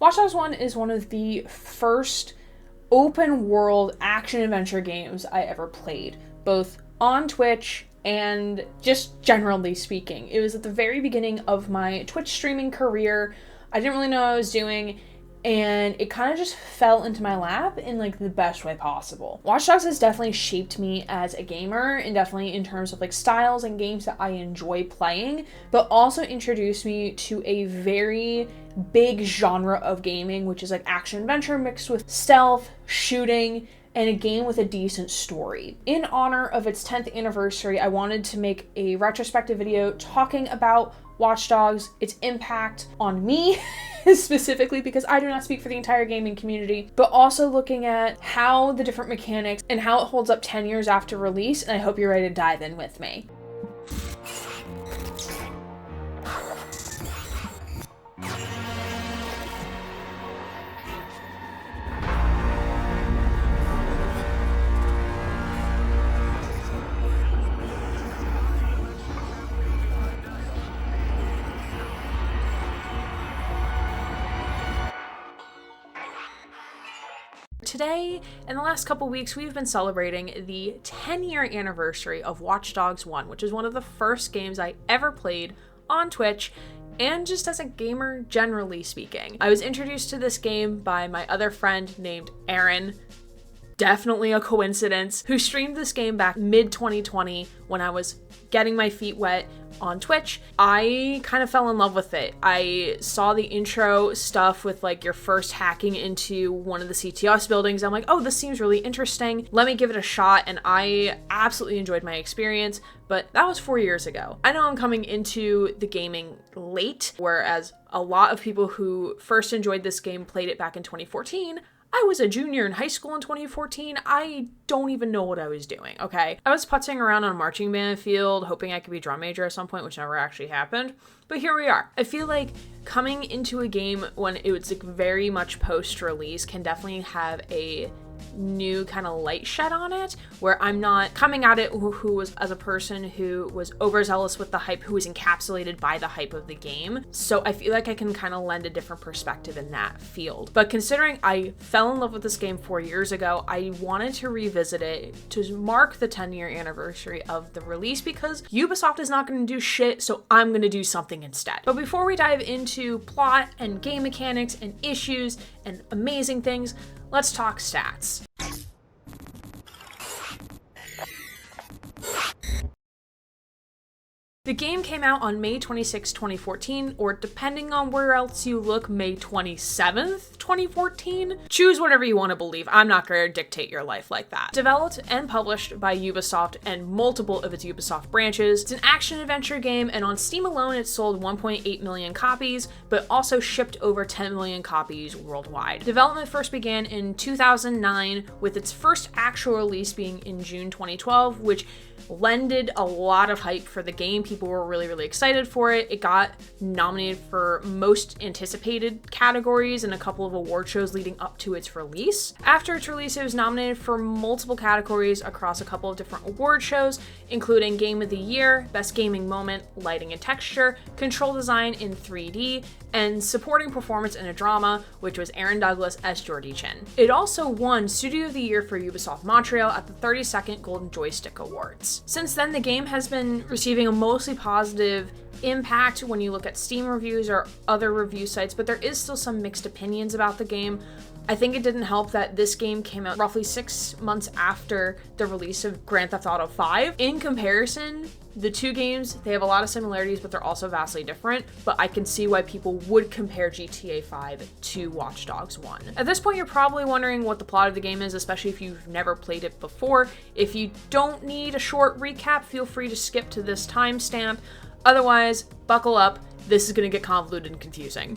Watch Dogs 1 is one of the first open world action adventure games I ever played, both on Twitch and just generally speaking. It was at the very beginning of my Twitch streaming career. I didn't really know what I was doing, and it kind of just fell into my lap in like the best way possible. Watch Dogs has definitely shaped me as a gamer, and definitely in terms of like styles and games that I enjoy playing, but also introduced me to a very big genre of gaming, which is like action adventure mixed with stealth, shooting, and a game with a decent story. In honor of its 10th anniversary, I wanted to make a retrospective video talking about Watch Dogs, its impact on me, specifically because I do not speak for the entire gaming community, but also looking at how the different mechanics and how it holds up 10 years after release, and I hope you're ready to dive in with me. Today, in the last couple weeks, we've been celebrating the 10-year anniversary of Watch Dogs 1, which is one of the first games I ever played on Twitch, and just as a gamer, generally speaking. I was introduced to this game by my other friend named Aaron, definitely a coincidence, who streamed this game back mid-2020 when I was getting my feet wet on Twitch. I kind of fell in love with it. I saw the intro stuff with like your first hacking into one of the CTS buildings. I'm like, oh, this seems really interesting. Let me give it a shot. And I absolutely enjoyed my experience, but that was 4 years ago. I know I'm coming into the gaming late, whereas a lot of people who first enjoyed this game played it back in 2014. I was a junior in high school in 2014. I don't even know what I was doing, okay? I was putzing around on a marching band field, hoping I could be a drum major at some point, which never actually happened. But here we are. I feel like coming into a game when it was like very much post-release can definitely have a new kind of light shed on it, where I'm not coming at it who was as a person who was overzealous with the hype, who was encapsulated by the hype of the game. So I feel like I can kind of lend a different perspective in that field. But considering I fell in love with this game 4 years ago, I wanted to revisit it to mark the 10-year anniversary of the release, because Ubisoft is not going to do shit, so I'm going to do something instead. But before we dive into plot and game mechanics and issues and amazing things, let's talk stats. The game came out on May 26, 2014, or depending on where else you look, May 27th, 2014. Choose whatever you want to believe. I'm not going to dictate your life like that. Developed and published by Ubisoft and multiple of its Ubisoft branches. It's an action-adventure game, and on Steam alone, it sold 1.8 million copies, but also shipped over 10 million copies worldwide. Development first began in 2009, with its first actual release being in June 2012, which lended a lot of hype for the game. People were really excited for it. It got nominated for most anticipated categories in a couple of award shows leading up to its release. After its release, it was nominated for multiple categories across a couple of different award shows, including Game of the Year, Best Gaming Moment, Lighting and Texture, Control Design in 3D, and Supporting Performance in a Drama, which was Aaron Douglas as Geordie Chin. It also won Studio of the Year for Ubisoft Montreal at the 32nd Golden Joystick Awards. Since then, the game has been receiving a mostly positive impact when you look at Steam reviews or other review sites, but there is still some mixed opinions about the game. I think it didn't help that this game came out roughly 6 months after the release of Grand Theft Auto 5. In comparison, the two games, they have a lot of similarities, but they're also vastly different. But I can see why people would compare GTA 5 to Watch Dogs 1. At this point, you're probably wondering what the plot of the game is, especially if you've never played it before. If you don't need a short recap, feel free to skip to this timestamp. Otherwise, buckle up. This is going to get convoluted and confusing.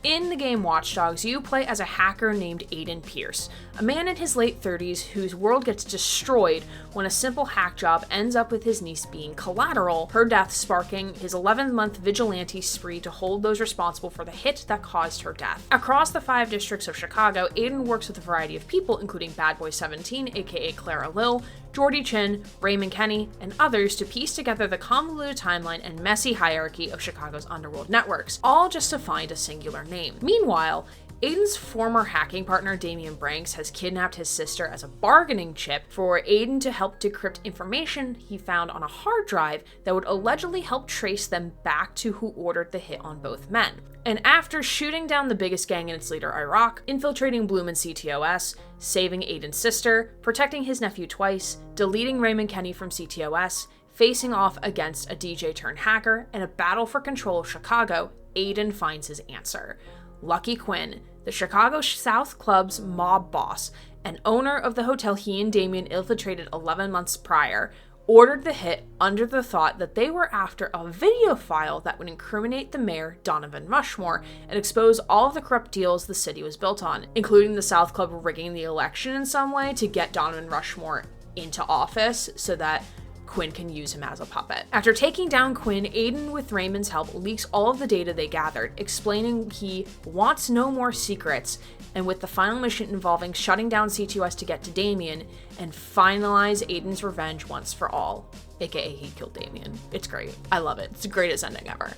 In the game Watch Dogs, you play as a hacker named Aiden Pierce, a man in his late 30s whose world gets destroyed when a simple hack job ends up with his niece being collateral, her death sparking his 11-month vigilante spree to hold those responsible for the hit that caused her death. Across the 5 districts of Chicago, Aiden works with a variety of people, including Bad Boy 17, aka Clara Lil, Jordy Chin, Raymond Kenny, and others to piece together the convoluted timeline and messy hierarchy of Chicago's underworld networks, all just to find a singular name. Meanwhile, Aiden's former hacking partner Damian Branks has kidnapped his sister as a bargaining chip for Aiden to help decrypt information he found on a hard drive that would allegedly help trace them back to who ordered the hit on both men. And after shooting down the biggest gang and its leader, Iraq, infiltrating Bloom and CTOS, saving Aiden's sister, protecting his nephew twice, deleting Raymond Kenny from CTOS, facing off against a DJ turned hacker, and a battle for control of Chicago, Aiden finds his answer. Lucky Quinn, the Chicago South Club's mob boss and owner of the hotel he and Damian infiltrated 11 months prior, ordered the hit under the thought that they were after a video file that would incriminate the mayor, Donovan Rushmore, and expose all of the corrupt deals the city was built on, including the South Club rigging the election in some way to get Donovan Rushmore into office so that Quinn can use him as a puppet. After taking down Quinn, Aiden, with Raymond's help, leaks all of the data they gathered, explaining he wants no more secrets, and with the final mission involving shutting down CTOS to get to Damian and finalize Aiden's revenge once for all, aka he killed Damian. It's great. I love it. It's the greatest ending ever.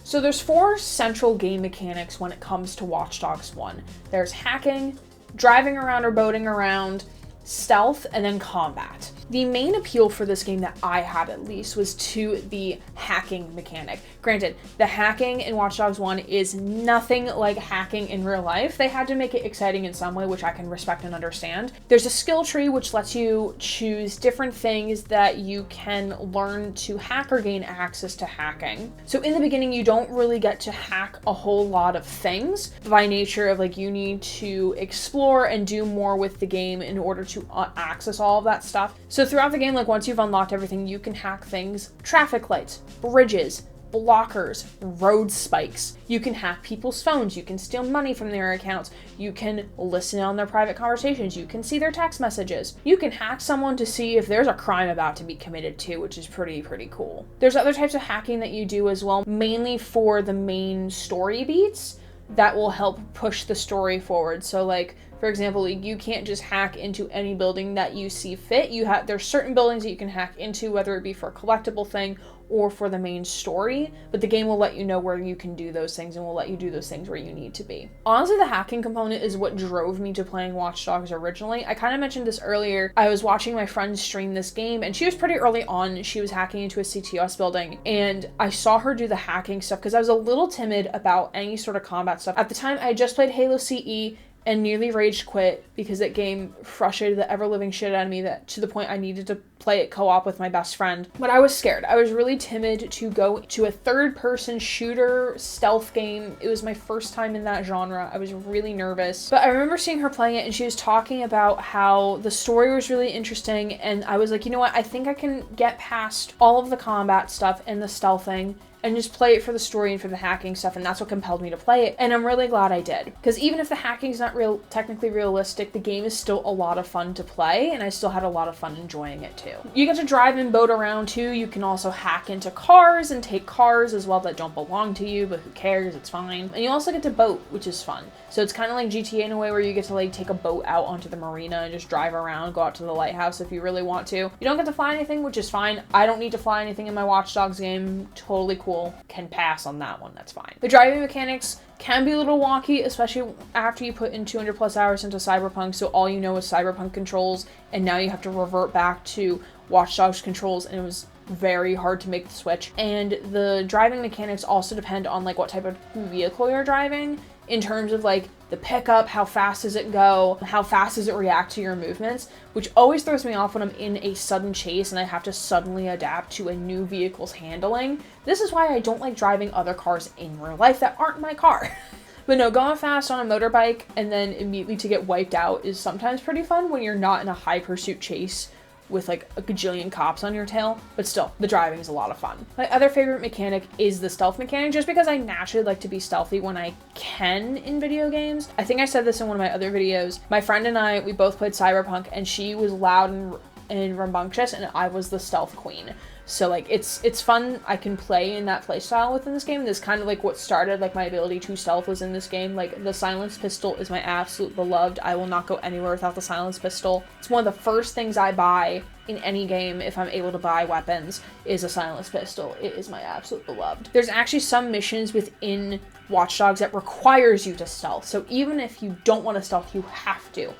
So there's 4 central game mechanics when it comes to Watch Dogs 1. There's hacking, driving around or boating around, stealth, and then combat. The main appeal for this game that I had, at least, was to the hacking mechanic. Granted, the hacking in Watch Dogs 1 is nothing like hacking in real life. They had to make it exciting in some way, which I can respect and understand. There's a skill tree which lets you choose different things that you can learn to hack or gain access to hacking. So in the beginning, you don't really get to hack a whole lot of things by nature of like you need to explore and do more with the game in order to access all of that stuff. So throughout the game, like once you've unlocked everything, you can hack things, traffic lights, bridges, blockers, road spikes. You can hack people's phones. You can steal money from their accounts. You can listen on their private conversations. You can see their text messages. You can hack someone to see if there's a crime about to be committed too, which is pretty cool. There's other types of hacking that you do as well, mainly for the main story beats that will help push the story forward. So like, for example, you can't just hack into any building that you see fit. There's certain buildings that you can hack into, whether it be for a collectible thing or for the main story, but the game will let you know where you can do those things and will let you do those things where you need to be. Honestly, the hacking component is what drove me to playing Watch Dogs originally. I kind of mentioned this earlier. I was watching my friend stream this game, and she was pretty early on. She was hacking into a CTOS building, and I saw her do the hacking stuff because I was a little timid about any sort of combat stuff. At the time, I had just played Halo CE and nearly rage quit because that game frustrated the ever-living shit out of me, that to the point I needed to play it co-op with my best friend. But I was scared. I was really timid to go to a third-person shooter stealth game. It was my first time in that genre. I was really nervous. But I remember seeing her playing it, and she was talking about how the story was really interesting, and I was like, you know what? I think I can get past all of the combat stuff and the stealthing and just play it for the story and for the hacking stuff, and that's what compelled me to play it, and I'm really glad I did. Because even if the hacking's not technically realistic, the game is still a lot of fun to play, and I still had a lot of fun enjoying it too. You get to drive and boat around too. You can also hack into cars and take cars as well that don't belong to you, but who cares, it's fine. And you also get to boat, which is fun. So it's kind of like GTA in a way where you get to like take a boat out onto the marina and just drive around, go out to the lighthouse if you really want to. You don't get to fly anything, which is fine. I don't need to fly anything in my Watch Dogs game. Totally cool. Can pass on that one, that's fine. The driving mechanics can be a little wonky, especially after you put in 200 plus hours into Cyberpunk, so all you know is Cyberpunk controls, and now you have to revert back to Watch Dogs controls, and it was very hard to make the switch. And the driving mechanics also depend on like what type of vehicle you're driving, in terms of like the pickup, how fast does it go, how fast does it react to your movements, which always throws me off when I'm in a sudden chase and I have to suddenly adapt to a new vehicle's handling. This is why I don't like driving other cars in real life that aren't my car. But no, going fast on a motorbike and then immediately to get wiped out is sometimes pretty fun when you're not in a high pursuit chase with like a gajillion cops on your tail, but still, the driving is a lot of fun. My other favorite mechanic is the stealth mechanic, just because I naturally like to be stealthy when I can in video games. I think I said this in one of my other videos. My friend and I, we both played Cyberpunk, and she was loud and rambunctious, and I was the stealth queen. So like it's fun. I can play in that playstyle within this game. This kind of like what started like my ability to stealth was in this game. Like the silenced pistol is my absolute beloved. I will not go anywhere without the silenced pistol. It's one of the first things I buy in any game if I'm able to buy weapons is a silenced pistol. It is my absolute beloved. There's actually some missions within Watch Dogs that requires you to stealth. So even if you don't want to stealth, you have to.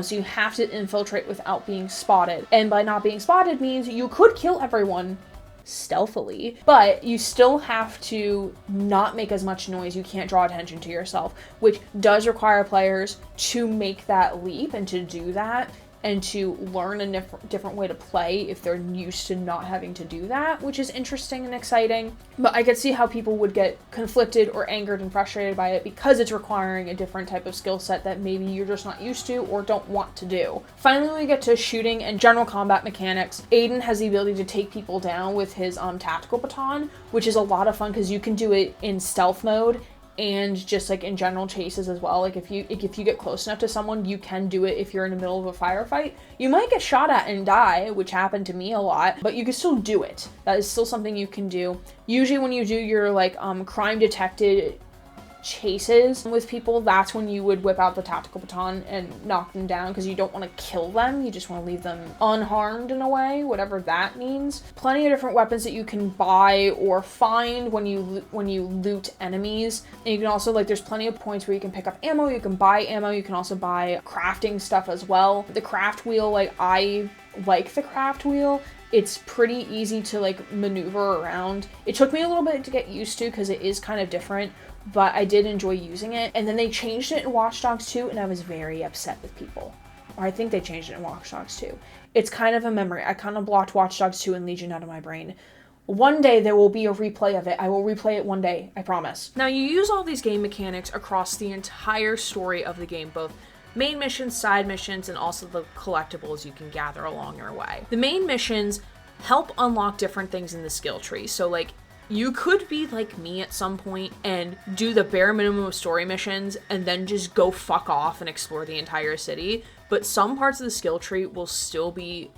So you have to infiltrate without being spotted. And by not being spotted means you could kill everyone stealthily, but you still have to not make as much noise. You can't draw attention to yourself, which does require players to make that leap and to do that and to learn a different way to play if they're used to not having to do that, which is interesting and exciting. But I could see how people would get conflicted or angered and frustrated by it because it's requiring a different type of skill set that maybe you're just not used to or don't want to do. Finally, we get to shooting and general combat mechanics. Aiden has the ability to take people down with his tactical baton, which is a lot of fun because you can do it in stealth mode and just like in general chases as well. Like if you get close enough to someone, you can do it if you're in the middle of a firefight. You might get shot at and die, which happened to me a lot, but you can still do it. That is still something you can do. Usually when you do your like crime detected chases with people, that's when you would whip out the tactical baton and knock them down because you don't want to kill them. You just want to leave them unharmed in a way, whatever that means. Plenty of different weapons that you can buy or find when you loot enemies. And you can also like there's plenty of points where you can pick up ammo, you can buy ammo, you can also buy crafting stuff as well. The craft wheel, like I like the craft wheel. It's pretty easy to like maneuver around. It took me a little bit to get used to because it is kind of different, but I did enjoy using it. And then they changed it in Watch Dogs 2, and I was very upset with people. Or I think they changed it in Watch Dogs 2. It's kind of a memory. I kind of blocked Watch Dogs 2 and Legion out of my brain. One day there will be a replay of it. I will replay it one day, I promise. Now you use all these game mechanics across the entire story of the game, both main missions, side missions, and also the collectibles you can gather along your way. The main missions help unlock different things in the skill tree. So like you could be like me at some point and do the bare minimum of story missions and then just go fuck off and explore the entire city. But some parts of the skill tree will still be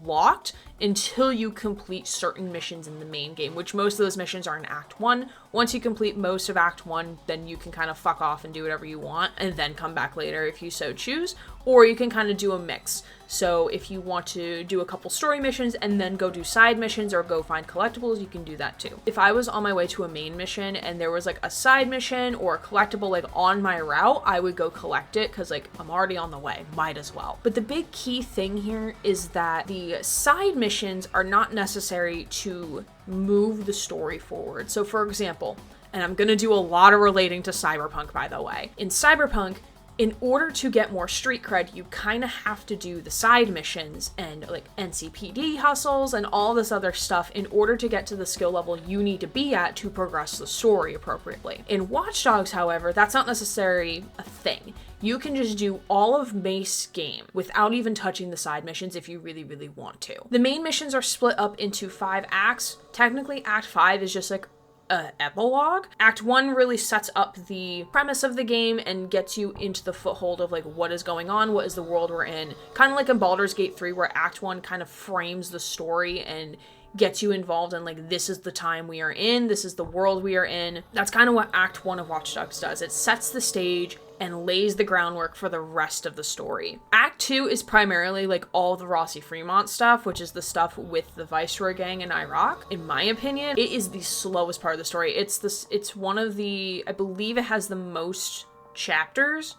locked until you complete certain missions in the main game, which most of those missions are in Act 1. Once you complete most of Act 1, then you can kind of fuck off and do whatever you want and then come back later if you so choose, or you can kind of do a mix. So if you want to do a couple story missions and then go do side missions or go find collectibles, you can do that too. If I was on my way to a main mission and there was like a side mission or a collectible like on my route, I would go collect it because like I'm already on the way, might as well. But the big key thing here is that the side missions are not necessary to move the story forward. So for example, and I'm gonna do a lot of relating to Cyberpunk, by the way. In Cyberpunk, in order to get more street cred, you kind of have to do the side missions and like NCPD hustles and all this other stuff in order to get to the skill level you need to be at to progress the story appropriately. In Watch Dogs, however, that's not necessarily a thing. You can just do all of base game without even touching the side missions if you really, really want to. The main missions are split up into 5 acts. Technically, Act 5 is just like an epilogue. Act 1 really sets up the premise of the game and gets you into the foothold of like what is going on, what is the world we're in. Kind of like in Baldur's Gate 3 where Act 1 kind of frames the story and gets you involved in like, this is the time we are in, this is the world we are in. That's kind of what Act 1 of Watch Dogs does. It sets the stage and lays the groundwork for the rest of the story. Act 2 is primarily like all the Rossi Fremont stuff, which is the stuff with the Viceroy gang in Iraq. In my opinion, it is the slowest part of the story. It's one of the, I believe it has the most chapters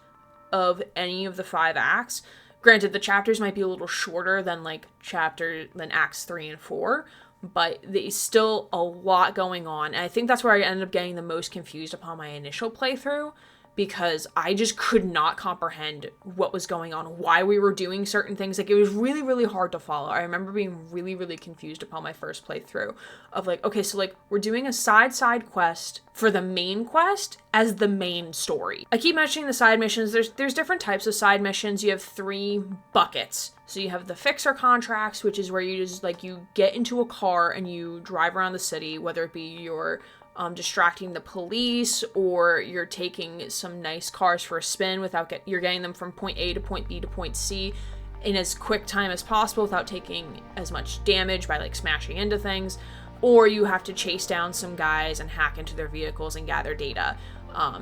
of any of the 5 acts. Granted, the chapters might be a little shorter than Acts 3 and 4, but there's still a lot going on. And I think that's where I ended up getting the most confused upon my initial playthrough, because I just could not comprehend what was going on, why we were doing certain things. Like, it was really, really hard to follow. I remember being really, really confused upon my first playthrough of like, okay, so like we're doing a side quest for the main quest as the main story. I keep mentioning the side missions. There's different types of side missions. You have 3 buckets. So you have the fixer contracts, which is where you just like, you get into a car and you drive around the city, whether it be you're distracting the police or you're taking some nice cars for a spin you're getting them from point A to point B to point C in as quick time as possible without taking as much damage by like smashing into things, or you have to chase down some guys and hack into their vehicles and gather data.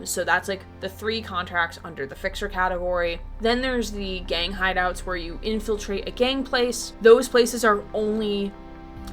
So that's like the 3 contracts under the fixer category. Then there's the gang hideouts where you infiltrate a gang place. Those places are only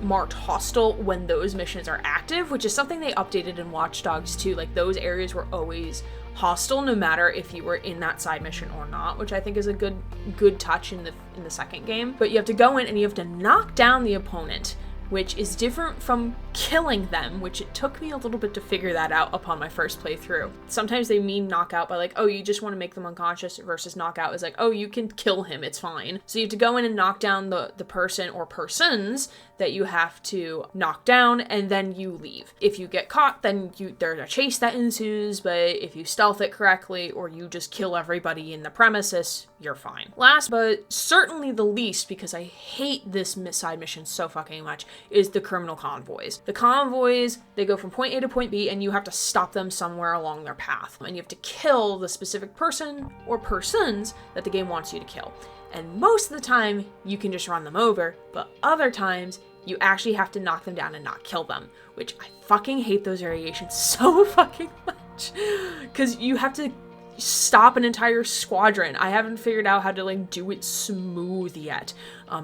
marked hostile when those missions are active, which is something they updated in Watch Dogs 2. Like, those areas were always hostile no matter if you were in that side mission or not, which I think is a good touch in the second game. But you have to go in and you have to knock down the opponent, which is different from killing them, which it took me a little bit to figure that out upon my first playthrough. Sometimes they mean knockout by like, oh, you just want to make them unconscious, versus knockout is like, oh, you can kill him, it's fine. So you have to go in and knock down the person or persons that you have to knock down, and then you leave. If you get caught, then there's a chase that ensues, but if you stealth it correctly or you just kill everybody in the premises, you're fine. Last but certainly the least, because I hate this side mission so fucking much, is the criminal convoys. The convoys, they go from point A to point B and you have to stop them somewhere along their path. And you have to kill the specific person or persons that the game wants you to kill. And most of the time, you can just run them over, but other times, you actually have to knock them down and not kill them, which I fucking hate those variations so fucking much. Because you have to stop an entire squadron. I haven't figured out how to like do it smooth yet.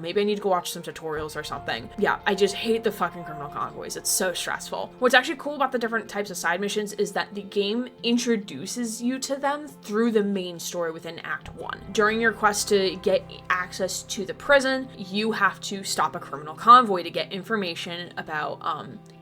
Maybe I need to go watch some tutorials or something. Yeah, I just hate the fucking criminal convoys. It's so stressful. What's actually cool about the different types of side missions is that the game introduces you to them through the main story within Act 1. During your quest to get access to the prison, you have to stop a criminal convoy to get information about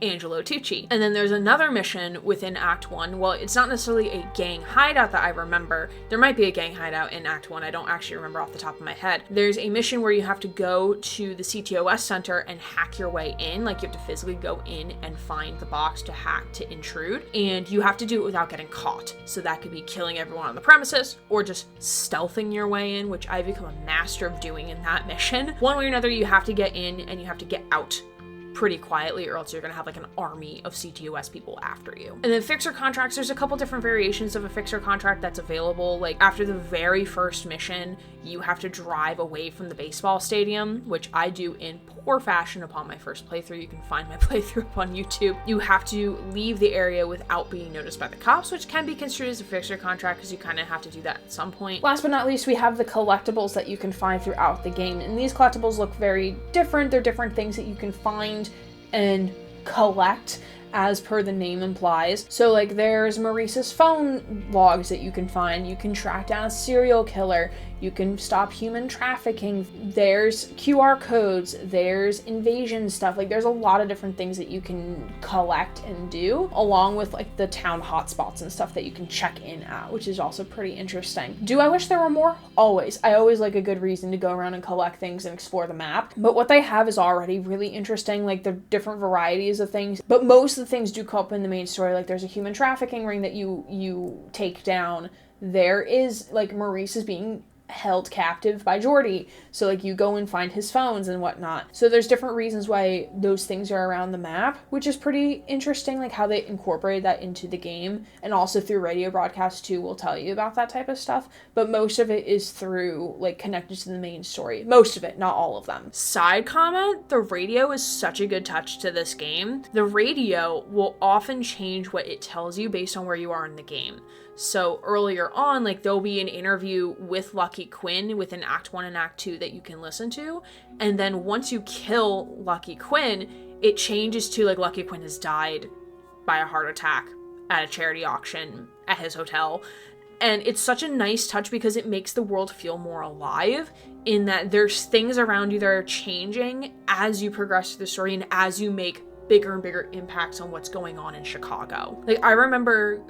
Angelo Tucci. And then there's another mission within Act 1. Well, it's not necessarily a gang hideout that I remember. There might be a gang hideout in Act 1. I don't actually remember off the top of my head. There's a mission where you have to go to the CTOS center and hack your way in. Like, you have to physically go in and find the box to hack to intrude, and you have to do it without getting caught. So that could be killing everyone on the premises or just stealthing your way in, which I've become a master of doing in that mission. One way or another, you have to get in and you have to get out pretty quietly, or else you're gonna have like an army of CTOS people after you. And then fixer contracts, there's a couple different variations of a fixer contract that's available. Like, after the very first mission, you have to drive away from the baseball stadium, which I do in poor fashion upon my first playthrough. You can find my playthrough up on YouTube. You have to leave the area without being noticed by the cops, which can be construed as a fixer contract because you kind of have to do that at some point. Last but not least, we have the collectibles that you can find throughout the game. And these collectibles look very different. They're different things that you can find and collect as per the name implies. So like, there's Maurice's phone logs that you can find. You can track down a serial killer. You can stop human trafficking. There's QR codes. There's invasion stuff. Like, there's a lot of different things that you can collect and do, along with like the town hotspots and stuff that you can check in at, which is also pretty interesting. Do I wish there were more? Always. I always like a good reason to go around and collect things and explore the map. But what they have is already really interesting, like the different varieties of things. But most of the things do come up in the main story. Like, there's a human trafficking ring that you take down. There is, like, Maurice is being held captive by Jordy, so like, you go and find his phones and whatnot. So there's different reasons why those things are around the map, which is pretty interesting, like how they incorporated that into the game. And also through radio broadcasts too, will tell you about that type of stuff, but most of it is through like connected to the main story. Most of it, not all of them. Side comment, the radio is such a good touch to this game. The radio will often change what it tells you based on where you are in the game. So earlier on, like, there'll be an interview with Lucky Quinn within Act 1 and Act 2 that you can listen to. And then once you kill Lucky Quinn, it changes to like, Lucky Quinn has died by a heart attack at a charity auction at his hotel. And it's such a nice touch because it makes the world feel more alive, in that there's things around you that are changing as you progress through the story and as you make bigger and bigger impacts on what's going on in Chicago. Like, I remember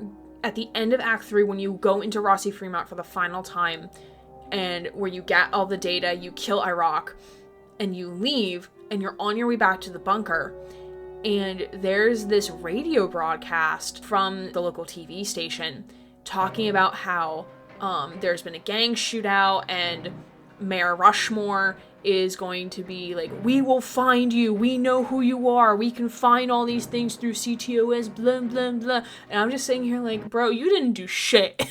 at the end of Act 3, when you go into Rossi Fremont for the final time, and where you get all the data, you kill Iraq, and you leave, and you're on your way back to the bunker, and there's this radio broadcast from the local TV station talking about how there's been a gang shootout, and Mayor Rushmore is going to be like, we will find you, we know who you are, we can find all these things through CTOS, blah, blah, blah. And I'm just sitting here like, bro, you didn't do shit.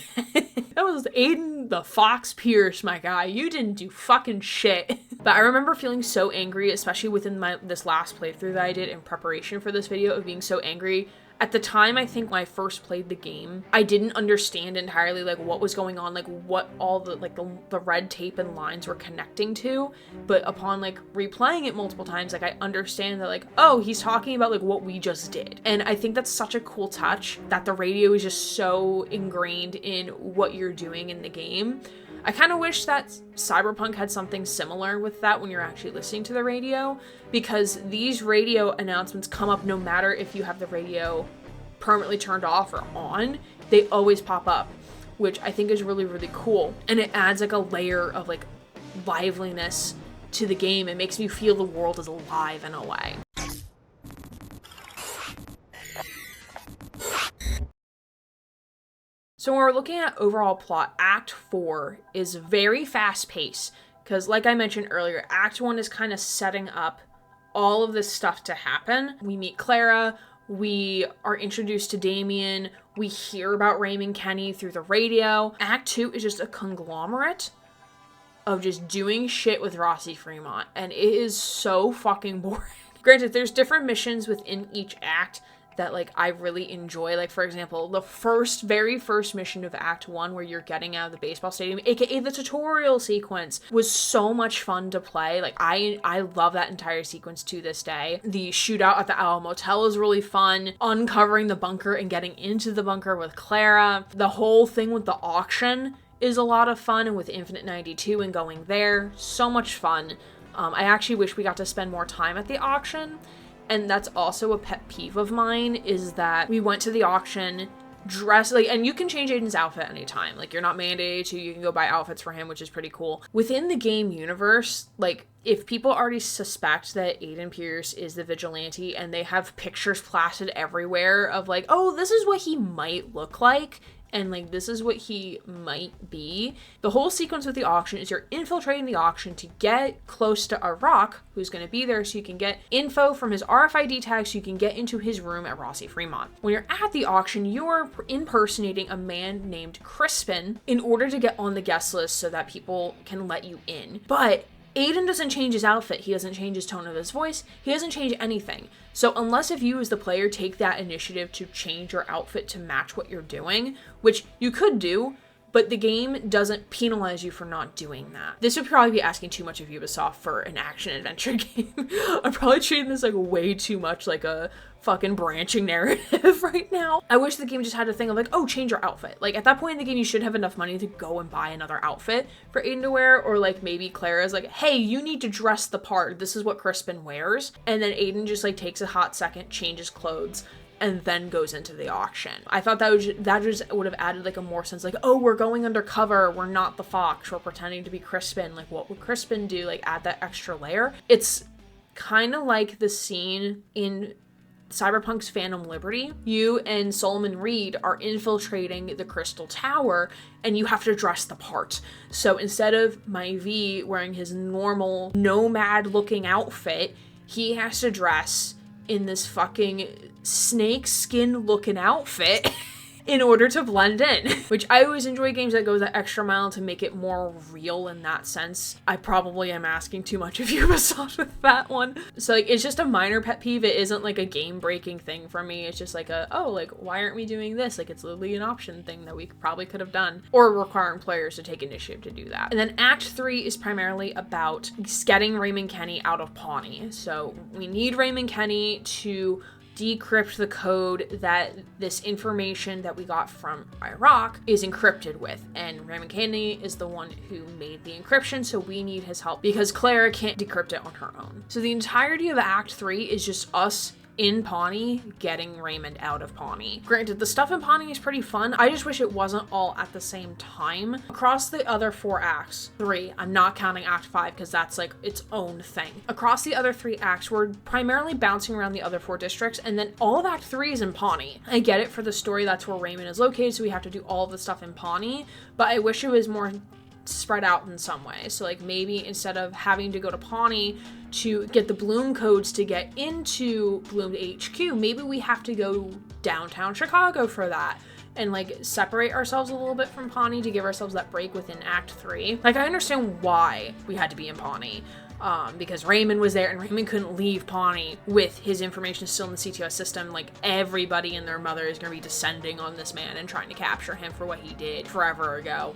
That was Aiden the Fox Pierce, my guy. You didn't do fucking shit. But I remember feeling so angry, especially within this last playthrough that I did in preparation for this video, of being so angry. At the time, I think when I first played the game, I didn't understand entirely like what was going on, like what all the like the red tape and lines were connecting to. But upon like replaying it multiple times, like I understand that like, oh, he's talking about like what we just did. And I think that's such a cool touch, that the radio is just so ingrained in what you're doing in the game. I kind of wish that Cyberpunk had something similar with that when you're actually listening to the radio, because these radio announcements come up no matter if you have the radio permanently turned off or on. They always pop up, which I think is really, really cool. And it adds like a layer of like liveliness to the game. It makes me feel the world is alive in a way. So when we're looking at overall plot, Act 4 is very fast-paced, because like I mentioned earlier, Act 1 is kind of setting up all of this stuff to happen. We meet Clara, we are introduced to Damien, we hear about Raymond Kenny through the radio. Act 2 is just a conglomerate of just doing shit with Rossi Fremont, and it is so fucking boring. Granted, there's different missions within each act that like I really enjoy. Like, for example, the very first mission of Act 1, where you're getting out of the baseball stadium, aka the tutorial sequence, was so much fun to play. Like I love that entire sequence to this day. The shootout at the Owl Motel is really fun. Uncovering the bunker and getting into the bunker with Clara. The whole thing with the auction is a lot of fun, and with Infinite 92 and going there, so much fun. I actually wish we got to spend more time at the auction. And that's also a pet peeve of mine, is that we went to the auction dressed like, and you can change Aiden's outfit anytime. Like, you're not mandated to, you can go buy outfits for him, which is pretty cool. Within the game universe, like, if people already suspect that Aiden Pierce is the vigilante and they have pictures plastered everywhere of like, oh, this is what he might look like, and like this is what he might be. The whole sequence with the auction is you're infiltrating the auction to get close to Iraq, who's going to be there, so you can get info from his RFID tag so you can get into his room at Rossi Fremont. When you're at the auction, you're impersonating a man named Crispin in order to get on the guest list so that people can let you in. But Aiden doesn't change his outfit, he doesn't change his tone of his voice, he doesn't change anything. So unless if you as the player take that initiative to change your outfit to match what you're doing, which you could do, but the game doesn't penalize you for not doing that. This would probably be asking too much of Ubisoft for an action-adventure game. I'm probably treating this like way too much like a fucking branching narrative right now. I wish the game just had a thing of like, oh, change your outfit. Like, at that point in the game, you should have enough money to go and buy another outfit for Aiden to wear, or like maybe Clara's like, hey, you need to dress the part. This is what Crispin wears. And then Aiden just like takes a hot second, changes clothes, and then goes into the auction. I thought that just would have added like a more sense, like, oh, we're going undercover, we're not the Fox, we're pretending to be Crispin, like what would Crispin do? Like, add that extra layer. It's kind of like the scene in Cyberpunk's Phantom Liberty. You and Solomon Reed are infiltrating the Crystal Tower, and you have to dress the part. So instead of Myvi wearing his normal nomad looking outfit, he has to dress in this fucking snake skin looking outfit in order to blend in, which I always enjoy games that go that extra mile to make it more real in that sense. I probably am asking too much of Ubisoft with that one. So like, it's just a minor pet peeve. It isn't like a game breaking thing for me. It's just like oh, like, why aren't we doing this? Like, it's literally an option thing that we probably could have done, or requiring players to take initiative to do that. And then Act 3 is primarily about getting Raymond Kenny out of Pawnee. So we need Raymond Kenny to decrypt the code that this information that we got from Iraq is encrypted with, and Raymond Kenny is the one who made the encryption, so we need his help because Clara can't decrypt it on her own. So the entirety of Act 3 is just us in Pawnee, getting Raymond out of Pawnee. Granted, the stuff in Pawnee is pretty fun. I just wish it wasn't all at the same time. Across the other 4 acts, 3, I'm not counting Act 5 because that's like its own thing. Across the other 3 acts, we're primarily bouncing around the other 4 districts, and then all of Act 3 is in Pawnee. I get it for the story, that's where Raymond is located, so we have to do all of the stuff in Pawnee, but I wish it was more spread out in some way. So like maybe instead of having to go to Pawnee to get the Bloom codes to get into Bloom HQ, maybe we have to go downtown Chicago for that and like separate ourselves a little bit from Pawnee to give ourselves that break within Act 3. Like I understand why we had to be in Pawnee. Because Raymond was there and Raymond couldn't leave Pawnee with his information still in the CTOS system. Like everybody and their mother is going to be descending on this man and trying to capture him for what he did forever ago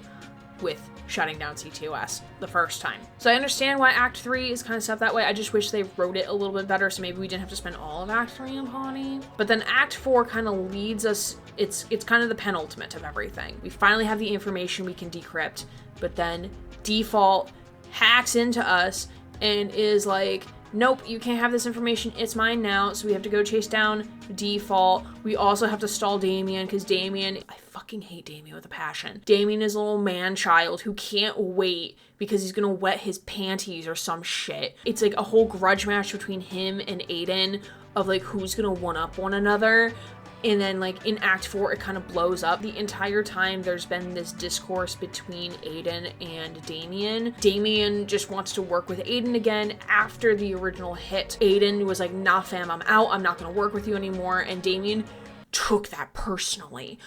with shutting down CTOS the first time. So I understand why Act 3 is kind of set that way. I just wish they wrote it a little bit better so maybe we didn't have to spend all of Act 3 in Pawnee. But then Act 4 kind of leads us, it's kind of the penultimate of everything. We finally have the information we can decrypt, but then Default hacks into us and is like, nope, you can't have this information, it's mine now. So we have to go chase down Default. We also have to stall Damien because Damien, I fucking hate Damien with a passion. Damien is a little man-child who can't wait because he's gonna wet his panties or some shit. It's like a whole grudge match between him and Aiden of like who's gonna one-up one another. And then like in Act 4, it kind of blows up. The entire time there's been this discourse between Aiden and Damien. Damien just wants to work with Aiden again after the original hit. Aiden was like, nah fam, I'm out. I'm not gonna work with you anymore. And Damien took that personally.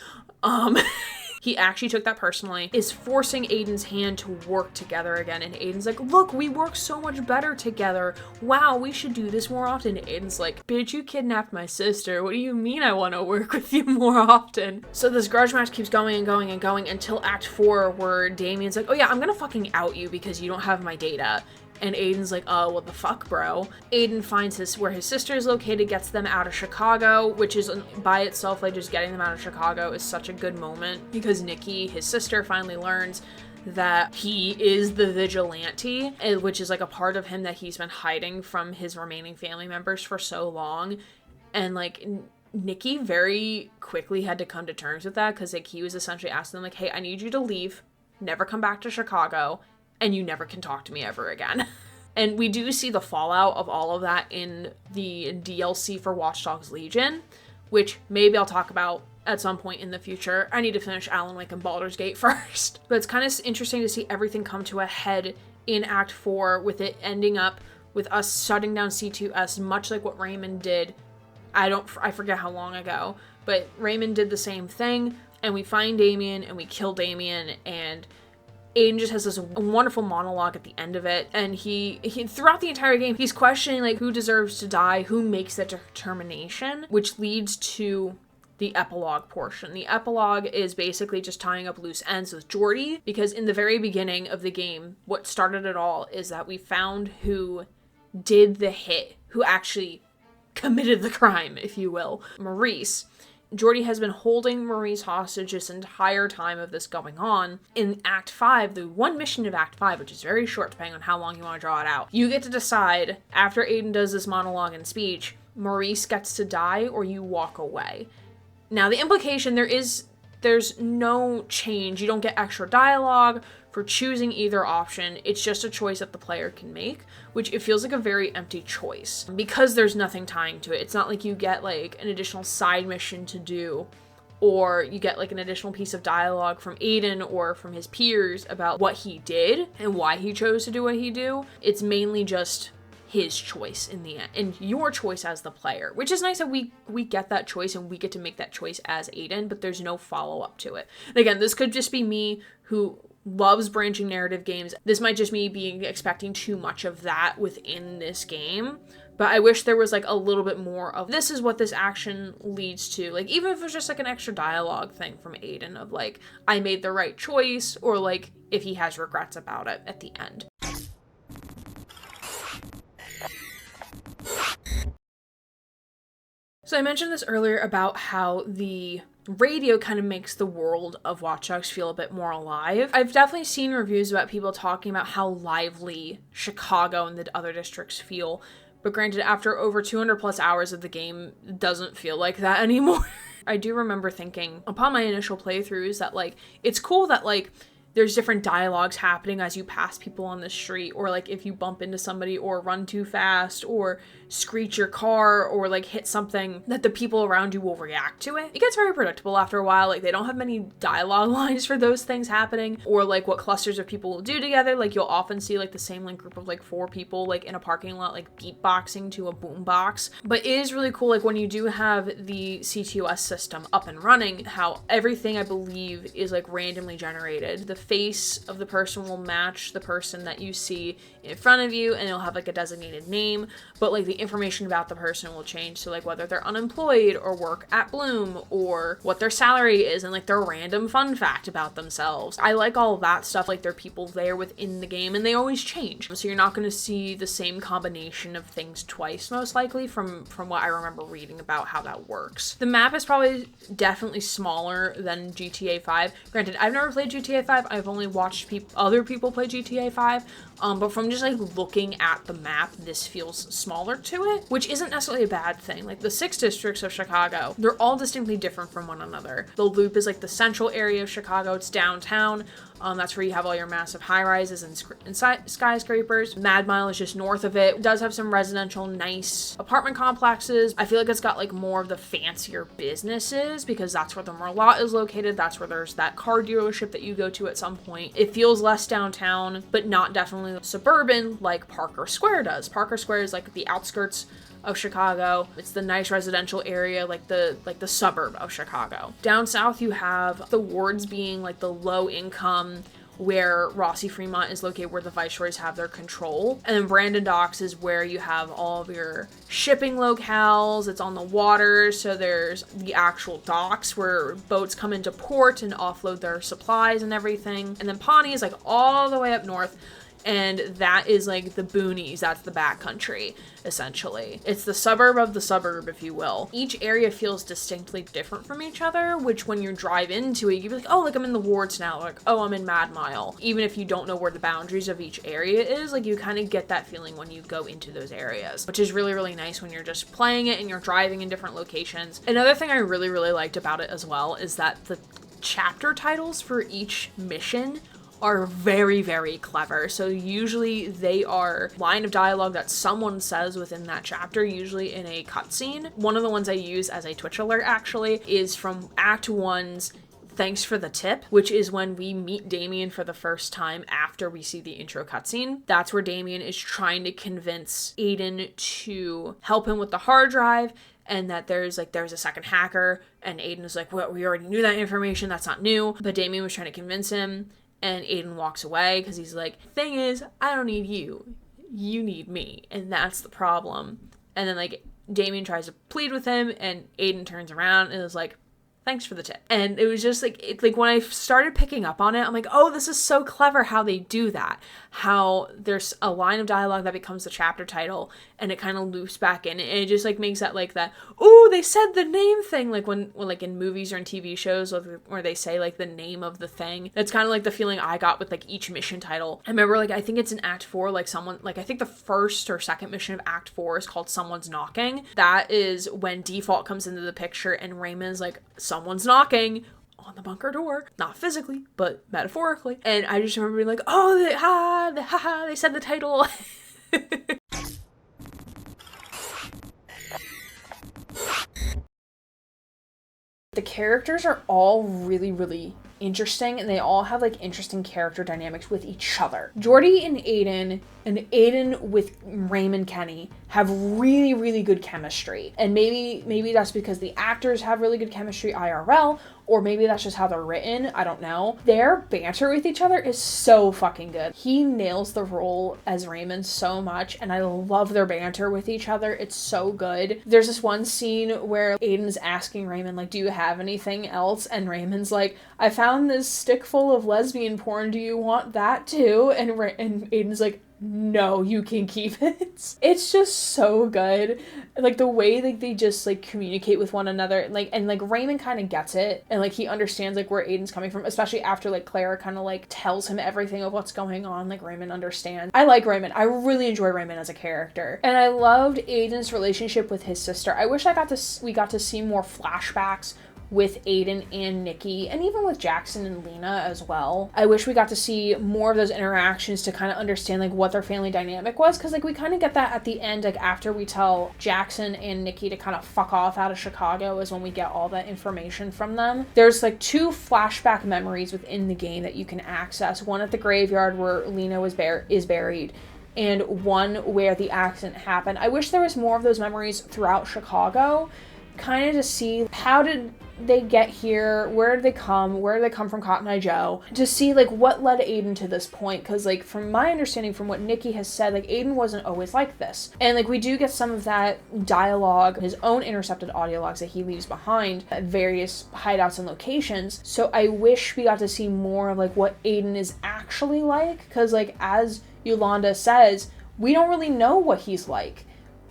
He actually took that personally, is forcing Aiden's hand to work together again. And Aiden's like, look, we work so much better together. Wow, we should do this more often. And Aiden's like, bitch, you kidnapped my sister. What do you mean I want to work with you more often? So this grudge match keeps going and going and going until Act 4 where Damien's like, oh yeah, I'm gonna fucking out you because you don't have my data. And Aiden's like, oh, what the fuck, bro? Aiden finds where his sister is located, gets them out of Chicago, which is by itself, like just getting them out of Chicago is such a good moment because Nikki, his sister, finally learns that he is the vigilante, which is like a part of him that he's been hiding from his remaining family members for so long. And like Nikki very quickly had to come to terms with that because like he was essentially asking them like, hey, I need you to leave, never come back to Chicago, and you never can talk to me ever again. And we do see the fallout of all of that in the DLC for Watch Dogs Legion, which maybe I'll talk about at some point in the future. I need to finish Alan Wake and Baldur's Gate first. But it's kind of interesting to see everything come to a head in Act 4 with it ending up with us shutting down C2S, much like what Raymond did. I forget how long ago, but Raymond did the same thing, and we find Damien and we kill Damien, and Aiden just has this wonderful monologue at the end of it, and he throughout the entire game, he's questioning like who deserves to die, who makes that determination, which leads to the epilogue portion. The epilogue is basically just tying up loose ends with Jordy, because in the very beginning of the game, what started it all is that we found who did the hit, who actually committed the crime, if you will, Maurice. Jordy has been holding Maurice hostage this entire time of this going on. In Act 5, the one mission of Act 5, which is very short depending on how long you want to draw it out, you get to decide, after Aiden does this monologue and speech, Maurice gets to die or you walk away. Now, the implication, there's no change. You don't get extra dialogue for choosing either option. It's just a choice that the player can make, which it feels like a very empty choice because there's nothing tying to it. It's not like you get like an additional side mission to do, or you get like an additional piece of dialogue from Aiden or from his peers about what he did and why he chose to do what he do. It's mainly just his choice in the end, and your choice as the player, which is nice that we get that choice and we get to make that choice as Aiden, but there's no follow-up to it. And again, this could just be me who loves branching narrative games. This might just me being expecting too much of that within this game, but I wish there was like a little bit more of this is what this action leads to. Like even if it was just like an extra dialogue thing from Aiden of like, I made the right choice, or like if he has regrets about it at the end. So I mentioned this earlier about how the radio kind of makes the world of Watch Dogs feel a bit more alive. I've definitely seen reviews about people talking about how lively Chicago and the other districts feel, But granted, after over 200 plus hours of the game, it doesn't feel like that anymore. I do remember thinking upon my initial playthroughs that, like, it's cool that, like, there's different dialogues happening as you pass people on the street, or like if you bump into somebody or run too fast or screech your car or like hit something, that the people around you will react to it. It gets very predictable after a while. Like, they don't have many dialogue lines for those things happening, or like what clusters of people will do together. Like, you'll often see like the same like group of like 4 people like in a parking lot like beatboxing to a boombox. But it is really cool, like when you do have the CTOS system up and running, how everything I believe is like randomly generated. The face of the person will match the person that you see in front of you, and it'll have like a designated name, but like the information about the person will change. So like whether they're unemployed or work at Bloom, or what their salary is, and like their random fun fact about themselves. I like all of that stuff. Like, there are people there within the game and they always change, so you're not going to see the same combination of things twice, most likely, from what I remember reading about how that works. The map is probably definitely smaller than GTA 5. Granted, I've never played GTA 5. I've only watched other people play GTA 5, but from just like looking at the map, this feels smaller to it, which isn't necessarily a bad thing. Like, the 6 districts of Chicago, they're all distinctly different from one another. The Loop is like the central area of Chicago. It's downtown. That's where you have all your massive high-rises and skyscrapers. Mad Mile is just north of it. It does have some residential, nice apartment complexes. I feel like it's got like more of the fancier businesses, because that's where the Merlot is located. That's where there's that car dealership that you go to at some point. It feels less downtown, but not definitely suburban like Parker Square does. Parker Square is like the outskirts of Chicago. It's the nice residential area, like the suburb of Chicago. Down south, you have the wards being like the low income, where Rossi Fremont is located, where the Viceroys have their control. And then Brandon Docks is where you have all of your shipping locales. It's on the water, so there's the actual docks where boats come into port and offload their supplies and everything. And then Pawnee is like all the way up north, and that is like the boonies. That's the backcountry, essentially. It's the suburb of the suburb, if you will. Each area feels distinctly different from each other, which when you drive into it, you'd be like, oh, like I'm in the wards now. Like, oh, I'm in Mad Mile. Even if you don't know where the boundaries of each area is, like, you kind of get that feeling when you go into those areas, which is really, really nice when you're just playing it and you're driving in different locations. Another thing I really, really liked about it as well is that the chapter titles for each mission are very, very clever. So usually they are line of dialogue that someone says within that chapter, usually in a cutscene. One of the ones I use as a Twitch alert, actually, is from Act 1's Thanks for the Tip, which is when we meet Damien for the first time after we see the intro cutscene. That's where Damien is trying to convince Aiden to help him with the hard drive, and that there's a second hacker, and Aiden is like, well, we already knew that information, that's not new. But Damien was trying to convince him, and Aiden walks away because he's like, thing is, I don't need you. You need me. And that's the problem. And then like Damien tries to plead with him, and Aiden turns around and is like, thanks for the tip. And it was just like, when I started picking up on it, I'm like, oh, this is so clever how they do that. How there's a line of dialogue that becomes the chapter title, and it kind of loops back in, and it just like makes that like that, ooh, they said the name thing, like when like in movies or in TV shows where they say like the name of the thing. That's kind of like the feeling I got with like each mission title. I remember like, I think it's in Act 4, like someone, like I think the first or second mission of Act 4 is called Someone's Knocking. That is when Default comes into the picture, and Raymond's like, someone's knocking on the bunker door, not physically, but metaphorically. And I just remember being like, oh, they said the title. The characters are all really, really interesting, and they all have like interesting character dynamics with each other. Jordy and Aiden with Raymond Kenny have really, really good chemistry. And maybe that's because the actors have really good chemistry IRL, or maybe that's just how they're written. I don't know. Their banter with each other is so fucking good. He nails the role as Raymond so much, and I love their banter with each other. It's so good. There's this one scene where Aiden's asking Raymond, like, do you have anything else? And Raymond's like, I found this stick full of lesbian porn. Do you want that too? And Aiden's like, no, you can keep it. It's just so good. Like the way like they just like communicate with one another, like, and like Raymond kind of gets it, and like he understands like where Aiden's coming from, especially after like Clara kind of like tells him everything of what's going on. Like Raymond understands. I like Raymond. I really enjoy Raymond as a character, and I loved Aiden's relationship with his sister. I wish we got to see more flashbacks with Aiden and Nikki, and even with Jackson and Lena as well. I wish we got to see more of those interactions to kind of understand like what their family dynamic was, because like we kind of get that at the end, like after we tell Jackson and Nikki to kind of fuck off out of Chicago is when we get all that information from them. There's like 2 flashback memories within the game that you can access, one at the graveyard where Lena is buried, and one where the accident happened. I wish there was more of those memories throughout Chicago, kind of to see how did they get here, where did they come from Cotton Eye Joe, to see like what led Aiden to this point, because like from my understanding, from what Nikki has said, like Aiden wasn't always like this, and like we do get some of that dialogue, his own intercepted audio logs that he leaves behind at various hideouts and locations. So I wish we got to see more of like what Aiden is actually like, because like as Yolanda says, we don't really know what he's like.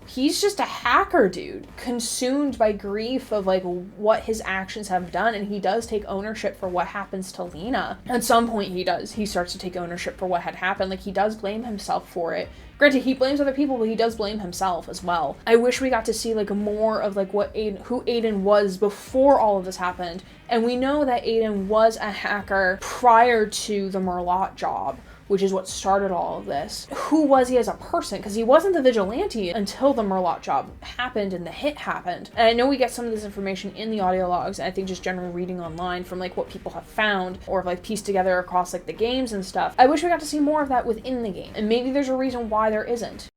He's just a hacker dude, consumed by grief of like what his actions have done, and he does take ownership for what happens to Lena. At some point he starts to take ownership for what had happened. Like he does blame himself for it. Granted, he blames other people, but he does blame himself as well. I wish we got to see like more of like who Aiden was before all of this happened. And we know that Aiden was a hacker prior to the Merlot job, which is what started all of this. Who was he as a person? Because he wasn't the vigilante until the Merlot job happened and the hit happened. And I know we get some of this information in the audio logs, and I think just general reading online from like what people have found or like pieced together across like the games and stuff. I wish we got to see more of that within the game, and maybe there's a reason why there isn't.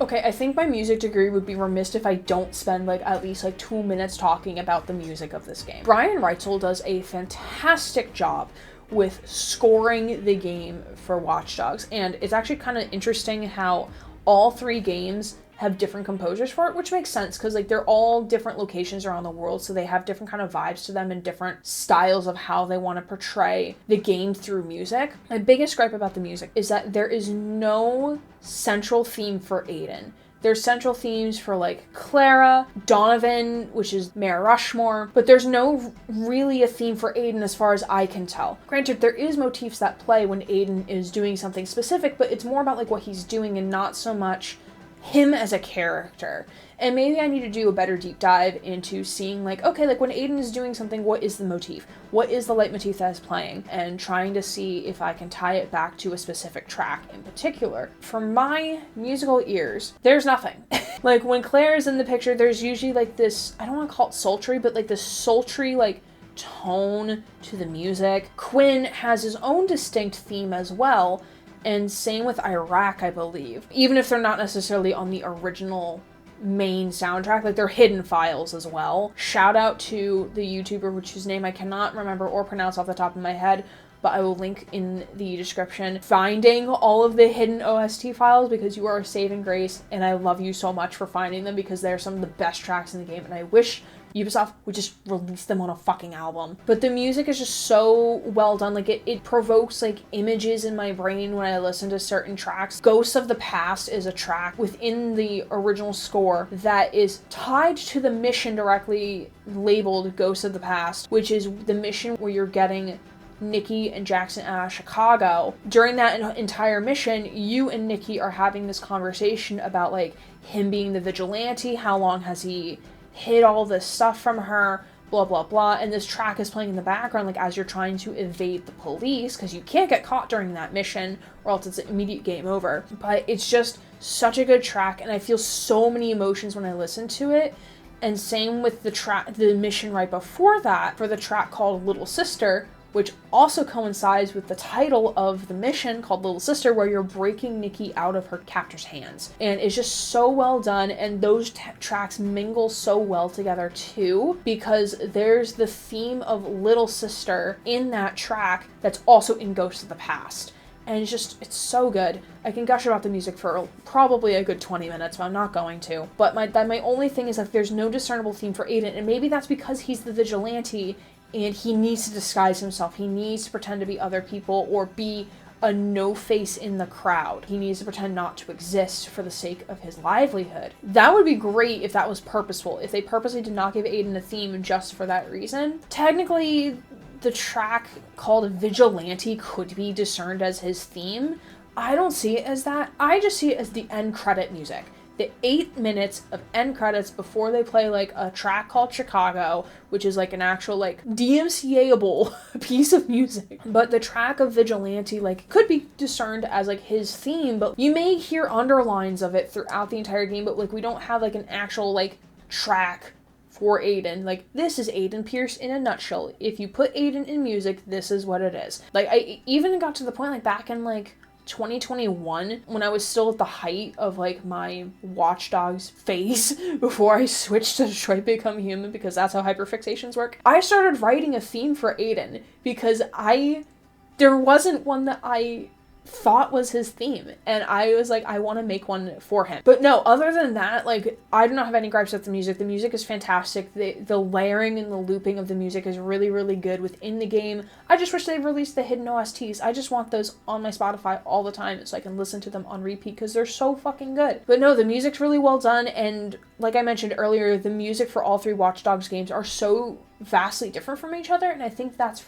Okay, I think my music degree would be remiss if I don't spend like at least like 2 minutes talking about the music of this game. Brian Reitzel does a fantastic job with scoring the game for Watch Dogs, and it's actually kind of interesting how all 3 games have different composers for it, which makes sense because like they're all different locations around the world, so they have different kind of vibes to them and different styles of how they want to portray the game through music. My biggest gripe about the music is that there is no central theme for Aiden. There's central themes for like Clara, Donovan, which is Mayor Rushmore, but there's no really a theme for Aiden as far as I can tell. Granted, there is motifs that play when Aiden is doing something specific, but it's more about like what he's doing and not so much him as a character. And maybe I need to do a better deep dive into seeing like, okay, like when Aiden is doing something, what is the motif? What is the leitmotif that is playing? And trying to see if I can tie it back to a specific track in particular. For my musical ears, there's nothing. Like when Claire is in the picture, there's usually like this, I don't want to call it sultry, but like this sultry like tone to the music. Quinn has his own distinct theme as well, and same with Iraq, I believe. Even if they're not necessarily on the original main soundtrack, like they're hidden files as well. Shout out to the YouTuber, whose name I cannot remember or pronounce off the top of my head, but I will link in the description, finding all of the hidden OST files, because you are a saving grace, and I love you so much for finding them, because they're some of the best tracks in the game, and I wish Ubisoft would just release them on a fucking album. But the music is just so well done. Like it provokes like images in my brain when I listen to certain tracks. Ghosts of the Past is a track within the original score that is tied to the mission directly labeled Ghosts of the Past, which is the mission where you're getting Nikki and Jackson out of Chicago. During that entire mission, you and Nikki are having this conversation about like him being the vigilante, how long has he hid all this stuff from her, blah blah blah, and this track is playing in the background like as you're trying to evade the police, because you can't get caught during that mission or else it's an immediate game over. But it's just such a good track, and I feel so many emotions when I listen to it. And same with the mission right before that, for the track called Little Sister, which also coincides with the title of the mission called Little Sister, where you're breaking Nikki out of her captor's hands. And it's just so well done, and those tracks mingle so well together too, because there's the theme of Little Sister in that track that's also in Ghosts of the Past. And it's so good. I can gush about the music for probably a good 20 minutes, but I'm not going to. But my only thing is like there's no discernible theme for Aiden, and maybe that's because he's the vigilante and he needs to disguise himself. He needs to pretend to be other people or be a no face in the crowd. He needs to pretend not to exist for the sake of his livelihood. That would be great if that was purposeful, if they purposely did not give Aiden a theme just for that reason. Technically, the track called Vigilante could be discerned as his theme. I don't see it as that. I just see it as the end credit music. The 8 minutes of end credits before they play like a track called Chicago, which is like an actual like DMCA-able piece of music. But the track of Vigilante like could be discerned as like his theme, but you may hear underlines of it throughout the entire game, but like we don't have like an actual like track for Aiden. Like, this is Aiden Pierce in a nutshell. If you put Aiden in music, this is what it is. Like, I even got to the point like back in like 2021, when I was still at the height of like my Watch Dogs phase before I switched to Detroit Become Human, because that's how hyperfixations work. I started writing a theme for Aiden because there wasn't one that I thought was his theme, and I was like, I want to make one for him. But no, other than that, like, I do not have any gripes with the music. The music is fantastic. The layering and the looping of the music is really, really good within the game. I just wish they released the hidden OSTs. I just want those on my Spotify all the time so I can listen to them on repeat because they're so fucking good. But no, the music's really well done, and like I mentioned earlier, the music for all 3 Watch Dogs games are so vastly different from each other, and I think that's